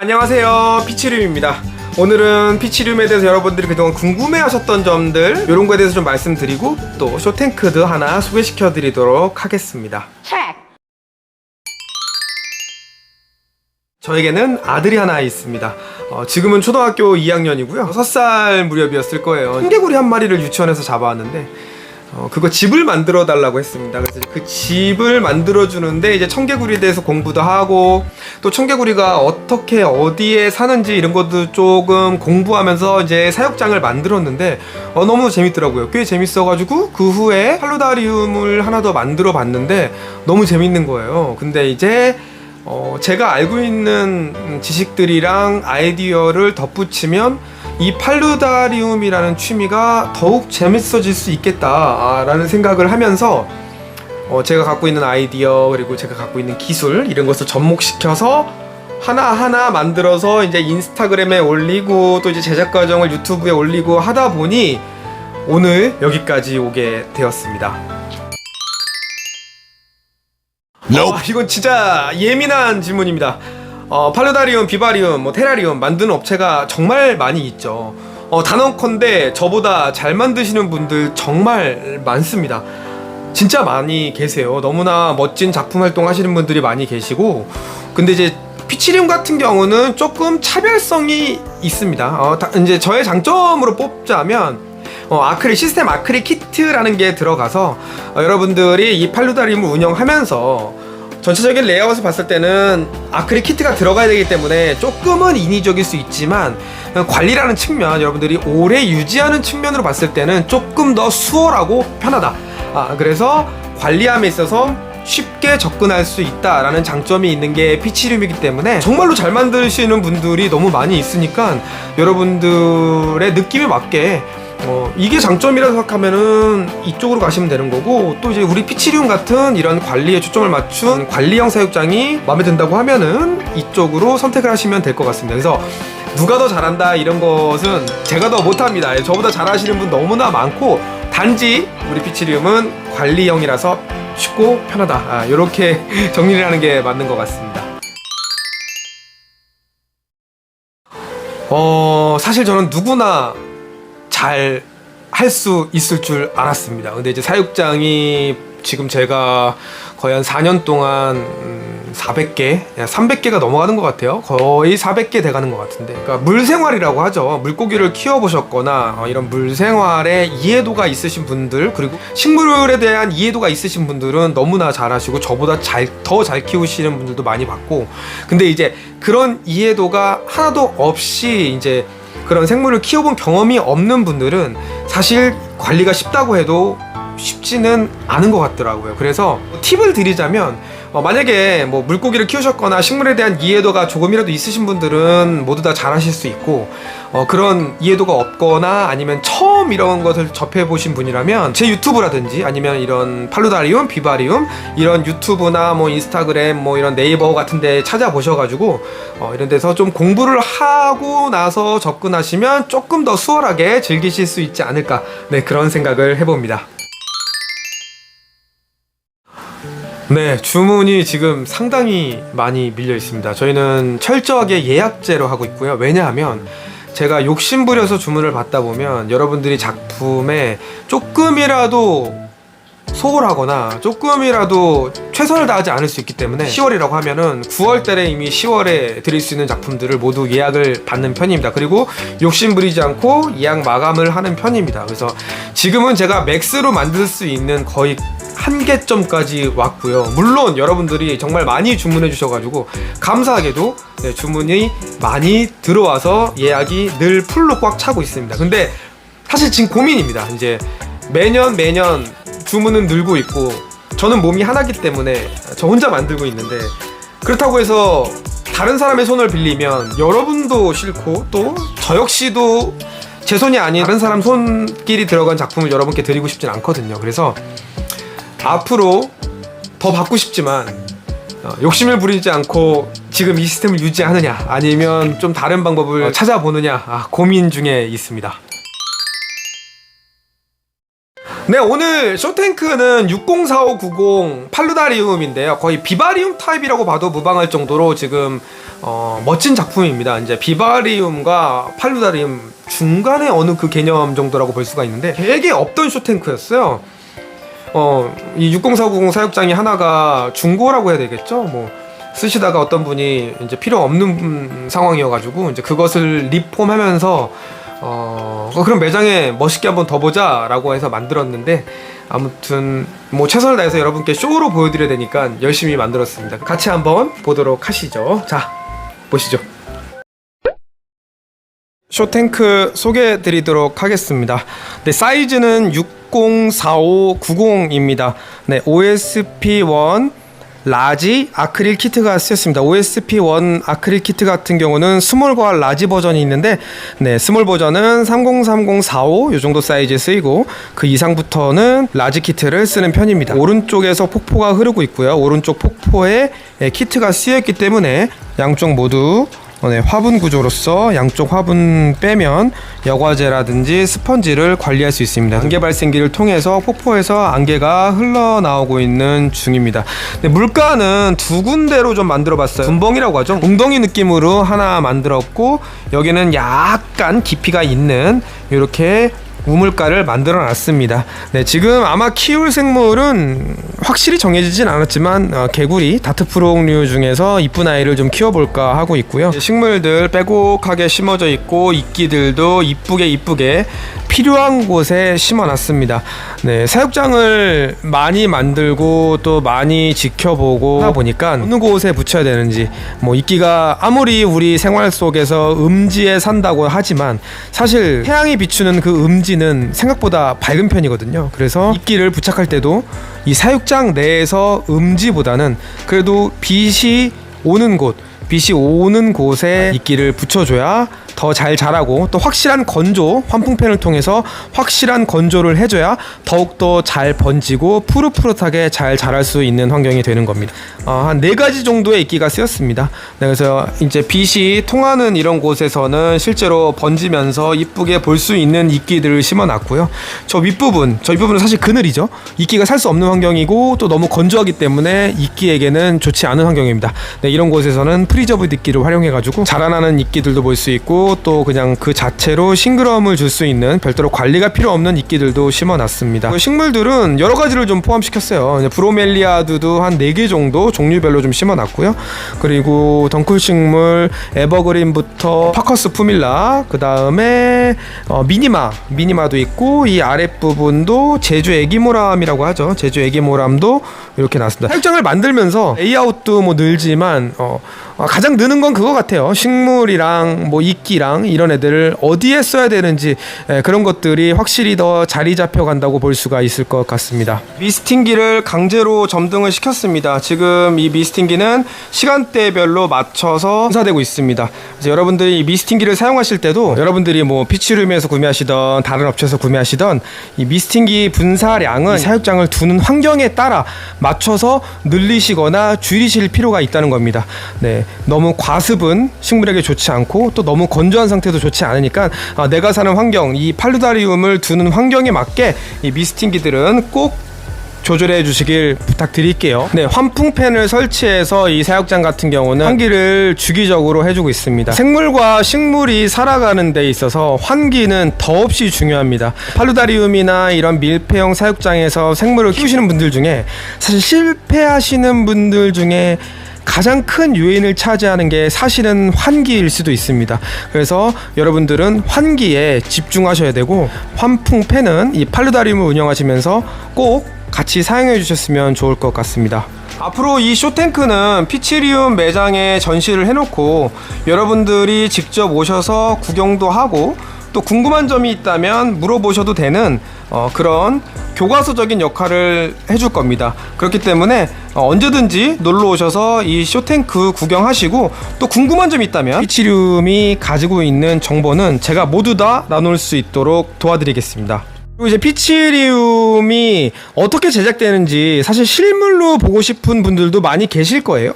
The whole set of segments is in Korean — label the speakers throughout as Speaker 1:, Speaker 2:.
Speaker 1: 안녕하세요, 피치룸입니다. 오늘은 피치룸에 대해서 여러분들이 그동안 궁금해하셨던 점들 이런 거에 대해서 좀 말씀드리고 또 쇼탱크도 하나 소개시켜 드리도록 하겠습니다. 저에게는 아들이 하나 있습니다. 지금은 초등학교 2학년이고요 6살 무렵이었을 거예요. 청개구리 한 마리를 유치원에서 잡아왔는데 그거 집을 만들어 달라고 했습니다. 그래서 그 집을 만들어 주는데 이제 청개구리에 대해서 공부도 하고 또 청개구리가 어떻게 어디에 사는지 이런 것도 조금 공부하면서 이제 사육장을 만들었는데 너무 재밌더라고요. 꽤 재밌어가지고 그 후에 팔루다리움을 하나 더 만들어 봤는데 너무 재밌는 거예요. 근데 이제 제가 알고 있는 지식들이랑 아이디어를 덧붙이면 이 팔루다리움이라는 취미가 더욱 재밌어질 수 있겠다라는 생각을 하면서 제가 갖고 있는 아이디어 그리고 제가 갖고 있는 기술 이런 것을 접목시켜서 하나하나 만들어서 이제 인스타그램에 올리고 또 이제 제작 과정을 유튜브에 올리고 하다 보니 오늘 여기까지 오게 되었습니다. 이건 진짜 예민한 질문입니다. 팔루다리움, 비바리움, 테라리움 만드는 업체가 정말 많이 있죠. 단언컨대 저보다 잘 만드시는 분들 정말 많습니다. 진짜 많이 계세요. 너무나 멋진 작품 활동 하시는 분들이 많이 계시고 근데 이제 피치룸 같은 경우는 조금 차별성이 있습니다. 이제 저의 장점으로 뽑자면 아크릴 시스템 아크릴 키트라는 게 들어가서 여러분들이 이 팔루다리움을 운영하면서 전체적인 레이아웃을 봤을 때는 아크릴 키트가 들어가야 되기 때문에 조금은 인위적일 수 있지만 관리라는 측면, 여러분들이 오래 유지하는 측면으로 봤을 때는 조금 더 수월하고 편하다. 그래서 관리함에 있어서 쉽게 접근할 수 있다라는 장점이 있는 게 피치룸이기 때문에 정말로 잘 만드시는 분들이 너무 많이 있으니까 여러분들의 느낌에 맞게 이게 장점이라고 생각하면은 이쪽으로 가시면 되는 거고 또 이제 우리 피치룸 같은 이런 관리에 초점을 맞춘 관리형 사육장이 마음에 든다고 하면은 이쪽으로 선택을 하시면 될 것 같습니다. 그래서 누가 더 잘한다 이런 것은 제가 더 못합니다. 저보다 잘하시는 분 너무나 많고 단지 우리 피치룸은 관리형이라서 쉽고 편하다 이렇게 정리를 하는 게 맞는 것 같습니다. 사실 저는 누구나 잘 할 수 있을 줄 알았습니다. 근데 이제 사육장이 지금 제가 거의 한 4년 동안 400개, 300개가 넘어가는 것 같아요. 거의 400개 돼가는 것 같은데 그러니까 물생활이라고 하죠. 물고기를 키워보셨거나 이런 물생활에 이해도가 있으신 분들 그리고 식물에 대한 이해도가 있으신 분들은 너무나 잘하시고 저보다 더 잘 키우시는 분들도 많이 봤고 근데 이제 그런 이해도가 하나도 없이 이제 그런 생물을 키워본 경험이 없는 분들은 사실 관리가 쉽다고 해도 쉽지는 않은 것 같더라고요. 그래서 팁을 드리자면 만약에 뭐 물고기를 키우셨거나 식물에 대한 이해도가 조금이라도 있으신 분들은 모두 다 잘하실 수 있고 그런 이해도가 없거나 아니면 처음 이런 것을 접해보신 분이라면 제 유튜브라든지 아니면 이런 팔루다리움, 비바리움 이런 유튜브나 뭐 인스타그램 뭐 이런 네이버 같은 데 찾아보셔가지고 이런 데서 좀 공부를 하고 나서 접근하시면 조금 더 수월하게 즐기실 수 있지 않을까 그런 생각을 해봅니다. 네, 주문이 지금 상당히 많이 밀려 있습니다. 저희는 철저하게 예약제로 하고 있고요. 왜냐하면 제가 욕심부려서 주문을 받다 보면 여러분들이 작품에 조금이라도 소홀하거나 조금이라도 최선을 다하지 않을 수 있기 때문에 10월이라고 하면은 9월 달에 이미 10월에 드릴 수 있는 작품들을 모두 예약을 받는 편입니다. 그리고 욕심부리지 않고 예약 마감을 하는 편입니다. 그래서 지금은 제가 맥스로 만들 수 있는 거의 한계점까지 왔고요. 물론 여러분들이 정말 많이 주문해 주셔가지고 감사하게도 주문이 많이 들어와서 예약이 늘 풀로 꽉 차고 있습니다. 근데 사실 지금 고민입니다. 이제 매년 주문은 늘고 있고 저는 몸이 하나기 때문에 저 혼자 만들고 있는데 그렇다고 해서 다른 사람의 손을 빌리면 여러분도 싫고 또 저 역시도 제 손이 아닌 다른 사람 손길이 들어간 작품을 여러분께 드리고 싶진 않거든요. 그래서 앞으로 더 받고 싶지만 욕심을 부리지 않고 지금 이 시스템을 유지하느냐 아니면 좀 다른 방법을 찾아보느냐 고민 중에 있습니다. 네, 오늘 쇼탱크는 604590 팔루다리움인데요. 거의 비바리움 타입이라고 봐도 무방할 정도로 지금 멋진 작품입니다. 이제 비바리움과 팔루다리움 중간에 어느 그 개념 정도라고 볼 수가 있는데 되게 없던 쇼탱크였어요. 이 604590 사육장이 하나가 중고라고 해야 되겠죠? 뭐 쓰시다가 어떤 분이 이제 필요 없는 상황이어가지고 이제 그것을 리폼하면서 그럼 매장에 멋있게 한번 더 보자라고 해서 만들었는데, 아무튼 뭐 최선을 다해서 여러분께 쇼로 보여드려야 되니까 열심히 만들었습니다. 같이 한번 보도록 하시죠. 자, 보시죠. 쇼탱크 소개해 드리도록 하겠습니다. 네, 사이즈는 604590입니다. 네, OSP1 라지 아크릴 키트가 쓰였습니다. OSP1 아크릴 키트 같은 경우는 스몰과 라지 버전이 있는데, 네, 스몰 버전은 303045 이 정도 사이즈에 쓰이고 그 이상부터는 라지 키트를 쓰는 편입니다. 오른쪽에서 폭포가 흐르고 있고요. 오른쪽 폭포에 키트가 쓰여있기 때문에 양쪽 모두 화분 구조로서 양쪽 화분 빼면 여과제라든지 스펀지를 관리할 수 있습니다. 안개 발생기를 통해서 폭포에서 안개가 흘러나오고 있는 중입니다. 물가는 두 군데로 좀 만들어 봤어요. 분봉이라고 하죠. 웅덩이 느낌으로 하나 만들었고, 여기는 약간 깊이가 있는 이렇게 우물가를 만들어 놨습니다. 네, 지금 아마 키울 생물은 확실히 정해지진 않았지만 개구리, 다트프롱류 중에서 이쁜 아이를 좀 키워볼까 하고 있고요. 식물들 빼곡하게 심어져 있고 이끼들도 이쁘게 필요한 곳에 심어놨습니다. 네, 사육장을 많이 만들고 또 많이 지켜보고 하다 보니까 어느 곳에 붙여야 되는지, 뭐 이끼가 아무리 우리 생활 속에서 음지에 산다고 하지만 사실 태양이 비추는 그 음지는 생각보다 밝은 편이거든요. 그래서 이끼를 부착할 때도 이 사육장 내에서 음지보다는 그래도 빛이 오는 곳에 이끼를 붙여줘야 더 잘 자라고, 또 확실한 건조, 환풍팬을 통해서 확실한 건조를 해줘야 더욱더 잘 번지고 푸릇푸릇하게 잘 자랄 수 있는 환경이 되는 겁니다. 한 4가지 정도의 이끼가 쓰였습니다. 네, 그래서 이제 빛이 통하는 이런 곳에서는 실제로 번지면서 이쁘게 볼 수 있는 이끼들을 심어놨고요. 저 윗부분은 사실 그늘이죠. 이끼가 살 수 없는 환경이고 또 너무 건조하기 때문에 이끼에게는 좋지 않은 환경입니다. 네, 이런 곳에서는 프리저브드 이끼를 활용해가지고 자라나는 이끼들도 볼 수 있고, 또 그냥 그 자체로 싱그러움을 줄 수 있는 별도로 관리가 필요 없는 이끼들도 심어놨습니다. 식물들은 여러 가지를 좀 포함시켰어요. 브로멜리아드도 한 4개 정도 종류별로 좀 심어놨고요. 그리고 덩쿨 식물, 에버그린부터 파커스 푸밀라, 그 다음에 미니마도 있고, 이 아랫부분도 제주 애기모람이라고 하죠. 제주 애기모람도 이렇게 놨습니다. 사육장을 만들면서 레이아웃도 뭐 늘지만 가장 느는 건 그거 같아요. 식물이랑 뭐 이끼랑 이런 애들을 어디에 써야 되는지, 그런 것들이 확실히 더 자리 잡혀 간다고 볼 수가 있을 것 같습니다. 미스팅기를 강제로 점등을 시켰습니다. 지금 이 미스팅기는 시간대별로 맞춰서 분사되고 있습니다. 그래서 여러분들이 이 미스팅기를 사용하실 때도 여러분들이 뭐 피치룸에서 구매하시던 다른 업체에서 구매하시던 이 미스팅기 분사량은 이 사육장을 두는 환경에 따라 맞춰서 늘리시거나 줄이실 필요가 있다는 겁니다. 네, 너무 과습은 식물에게 좋지 않고 또 너무 건조한 상태도 좋지 않으니까 내가 사는 환경, 이 팔루다리움을 두는 환경에 맞게 이 미스팅기들은 꼭 조절해 주시길 부탁드릴게요. 네, 환풍팬을 설치해서 이 사육장 같은 경우는 환기를 주기적으로 해주고 있습니다. 생물과 식물이 살아가는 데 있어서 환기는 더없이 중요합니다. 팔루다리움이나 이런 밀폐형 사육장에서 생물을 키우시는 분들 중에 사실 실패하시는 분들 중에 가장 큰 요인을 차지하는 게 사실은 환기일 수도 있습니다. 그래서 여러분들은 환기에 집중하셔야 되고, 환풍팬은 이 팔루다리움을 운영하시면서 꼭 같이 사용해 주셨으면 좋을 것 같습니다. 앞으로 이 쇼탱크는 피치리움 매장에 전시를 해놓고 여러분들이 직접 오셔서 구경도 하고 또 궁금한 점이 있다면 물어보셔도 되는 그런 교과서적인 역할을 해줄 겁니다. 그렇기 때문에 언제든지 놀러 오셔서 이 쇼탱크 구경하시고 또 궁금한 점이 있다면 피치리움이 가지고 있는 정보는 제가 모두 다 나눌 수 있도록 도와드리겠습니다. 그리고 이제 피치리움이 어떻게 제작되는지 사실 실물로 보고 싶은 분들도 많이 계실 거예요.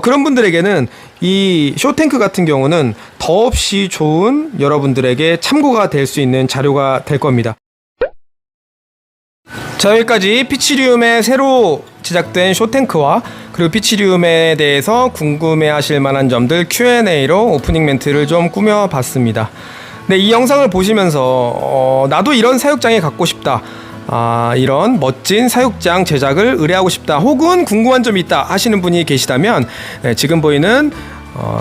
Speaker 1: 그런 분들에게는 이 쇼탱크 같은 경우는 더없이 좋은 여러분들에게 참고가 될 수 있는 자료가 될 겁니다. 자, 여기까지 피치리움에 새로 제작된 쇼탱크와 그리고 피치리움에 대해서 궁금해하실 만한 점들 Q&A로 오프닝 멘트를 좀 꾸며봤습니다. 네, 이 영상을 보시면서 나도 이런 사육장이 갖고 싶다, 이런 멋진 사육장 제작을 의뢰하고 싶다, 혹은 궁금한 점이 있다 하시는 분이 계시다면 지금 보이는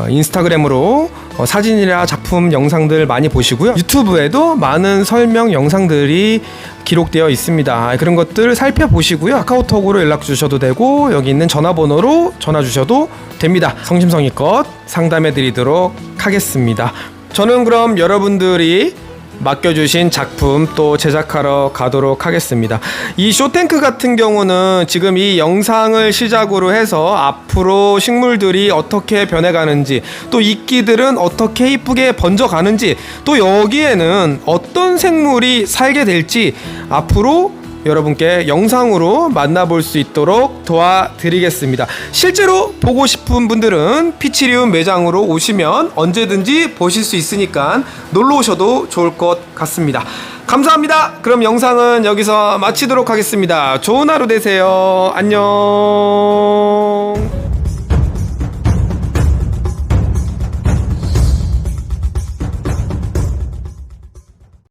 Speaker 1: 인스타그램으로 사진이나 작품 영상들 많이 보시고요. 유튜브에도 많은 설명 영상들이 기록되어 있습니다. 그런 것들 살펴보시고요. 카카오톡으로 연락 주셔도 되고 여기 있는 전화번호로 전화 주셔도 됩니다. 성심성의껏 상담해 드리도록 하겠습니다. 저는 그럼 여러분들이 맡겨주신 작품 또 제작하러 가도록 하겠습니다. 이 쇼탱크 같은 경우는 지금 이 영상을 시작으로 해서 앞으로 식물들이 어떻게 변해가는지, 또 이끼들은 어떻게 이쁘게 번져가는지, 또 여기에는 어떤 생물이 살게 될지 앞으로 여러분께 영상으로 만나볼 수 있도록 도와드리겠습니다. 실제로 보고 싶은 분들은 피치리움 매장으로 오시면 언제든지 보실 수 있으니까 놀러 오셔도 좋을 것 같습니다. 감사합니다. 그럼 영상은 여기서 마치도록 하겠습니다. 좋은 하루 되세요. 안녕.